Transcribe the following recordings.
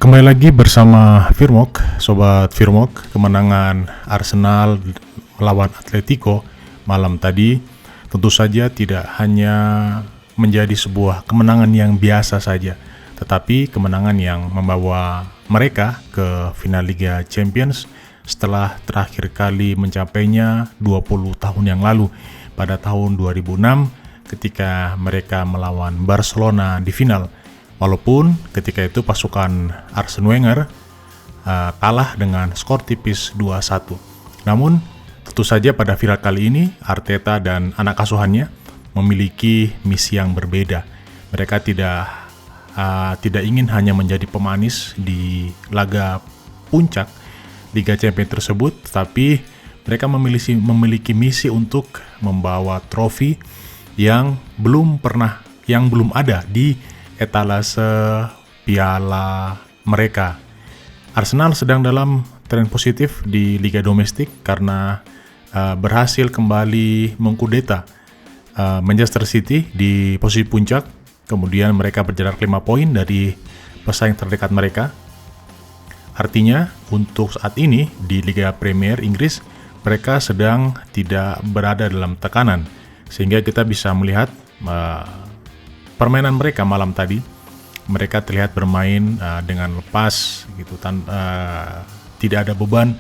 Kembali lagi bersama Firmok, Sobat Firmok. Kemenangan Arsenal melawan Atletico malam tadi tentu saja tidak hanya menjadi sebuah kemenangan yang biasa saja, tetapi kemenangan yang membawa mereka ke final Liga Champions setelah terakhir kali mencapainya 20 tahun yang lalu pada tahun 2006 ketika mereka melawan Barcelona di final. Walaupun ketika itu pasukan Arsene Wenger kalah dengan skor tipis 2-1. Namun tentu saja pada final kali ini Arteta dan anak asuhannya memiliki misi yang berbeda. Mereka tidak ingin hanya menjadi pemanis di laga puncak Liga Champions tersebut, tetapi mereka memiliki misi untuk membawa trofi yang belum ada di etalase piala mereka. Arsenal sedang dalam tren positif di Liga Domestik karena berhasil kembali mengkudeta Manchester City di posisi puncak. Kemudian mereka berjarak 5 poin dari pesaing terdekat mereka. Artinya untuk saat ini di Liga Premier Inggris mereka sedang tidak berada dalam tekanan, sehingga kita bisa melihat permainan mereka malam tadi. Mereka terlihat bermain dengan lepas gitu, tidak ada beban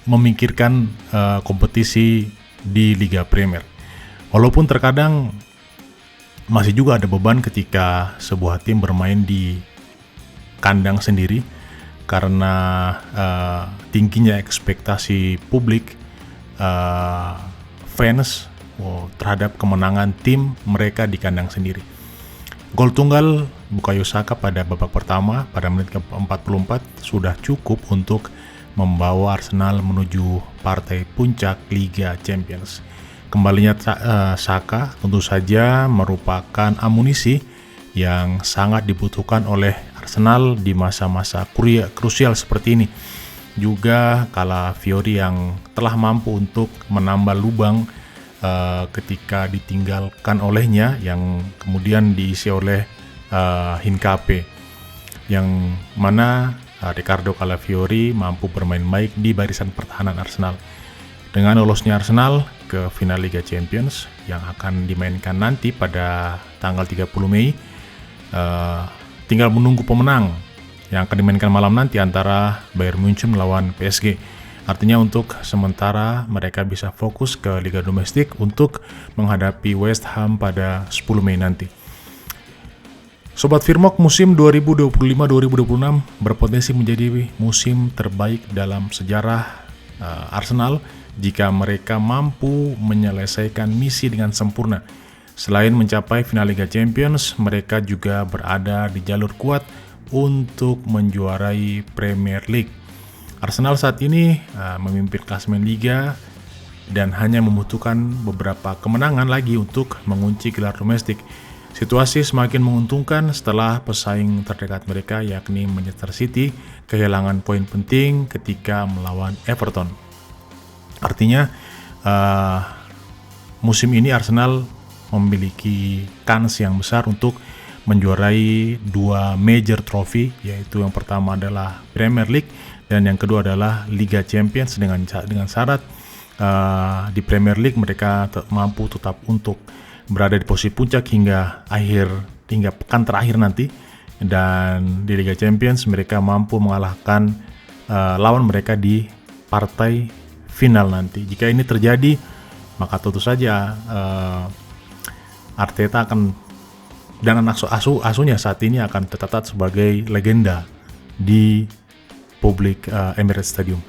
memikirkan kompetisi di Liga Premier. Walaupun terkadang masih juga ada beban ketika sebuah tim bermain di kandang sendiri karena tingginya ekspektasi publik, fans terhadap kemenangan tim mereka di kandang sendiri. Gol tunggal Bukayo Saka pada babak pertama pada menit ke-44 sudah cukup untuk membawa Arsenal menuju partai puncak Liga Champions. Kembalinya Saka tentu saja merupakan amunisi yang sangat dibutuhkan oleh Arsenal di masa-masa krusial seperti ini. Juga Calafiori yang telah mampu untuk menambah lubang ketika ditinggalkan olehnya, yang kemudian diisi oleh Hincapié, yang mana Riccardo Calafiori mampu bermain baik di barisan pertahanan Arsenal. Dengan lolosnya Arsenal ke final Liga Champions yang akan dimainkan nanti pada tanggal 30 Mei, tinggal menunggu pemenang yang akan dimainkan malam nanti antara Bayern Munchen melawan PSG. Artinya untuk sementara mereka bisa fokus ke Liga Domestik untuk menghadapi West Ham pada 10 Mei nanti. Sobat Firmok, musim 2025-2026 berpotensi menjadi musim terbaik dalam sejarah Arsenal jika mereka mampu menyelesaikan misi dengan sempurna. Selain mencapai final Liga Champions, mereka juga berada di jalur kuat untuk menjuarai Premier League. Arsenal saat ini memimpin klasemen Liga dan hanya membutuhkan beberapa kemenangan lagi untuk mengunci gelar domestik. Situasi semakin menguntungkan setelah pesaing terdekat mereka yakni Manchester City kehilangan poin penting ketika melawan Everton. Artinya musim ini Arsenal memiliki kans yang besar untuk menjuarai 2 major trophy, yaitu yang pertama adalah Premier League dan yang kedua adalah Liga Champions, dengan syarat di Premier League mereka mampu tetap untuk berada di posisi puncak hingga pekan terakhir nanti, dan di Liga Champions mereka mampu mengalahkan lawan mereka di partai final nanti. Jika ini terjadi, maka tentu saja Arteta dan anak asuhnya saat ini akan tercatat sebagai legenda di publik Emirates Stadium.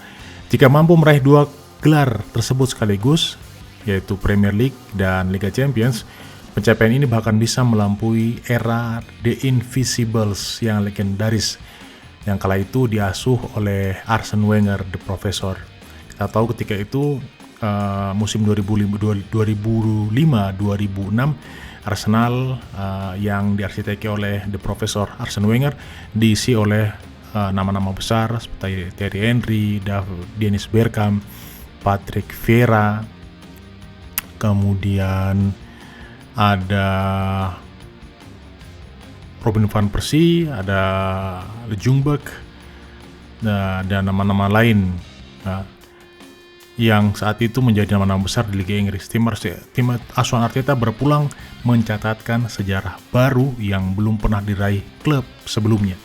Jika mampu meraih 2 gelar tersebut sekaligus, yaitu Premier League dan Liga Champions, pencapaian ini bahkan bisa melampaui era The Invincibles yang legendaris yang kala itu diasuh oleh Arsene Wenger, The Professor. Kita tahu ketika itu musim 2005-2006 Arsenal yang diarsiteki oleh The Professor Arsene Wenger diisi oleh nama-nama besar seperti Thierry Henry, Dennis Bergkamp, Patrick Vieira, kemudian ada Robin van Persie, ada Ljungberg, dan nama-nama lain yang saat itu menjadi nama-nama besar di Liga Inggris. Tim asuhan Arteta berpulang mencatatkan sejarah baru yang belum pernah diraih klub sebelumnya.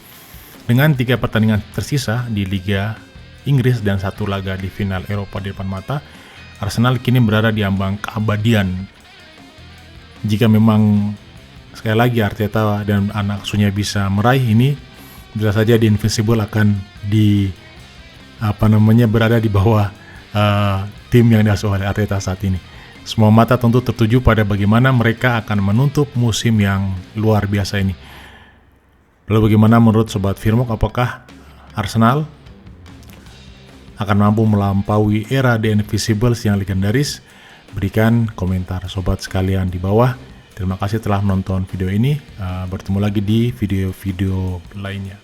Dengan 3 pertandingan tersisa di Liga Inggris dan 1 laga di final Eropa di depan mata, Arsenal kini berada di ambang keabadian. Jika memang sekali lagi Arteta dan anak asuhnya bisa meraih ini, bisa saja The Invincible akan berada di bawah tim yang diasuh oleh Arteta saat ini. Semua mata tentu tertuju pada bagaimana mereka akan menutup musim yang luar biasa ini. Lalu bagaimana menurut Sobat Firmok, apakah Arsenal akan mampu melampaui era The Invincibles yang legendaris? Berikan komentar sobat sekalian di bawah. Terima kasih telah menonton video ini. Bertemu lagi di video-video lainnya.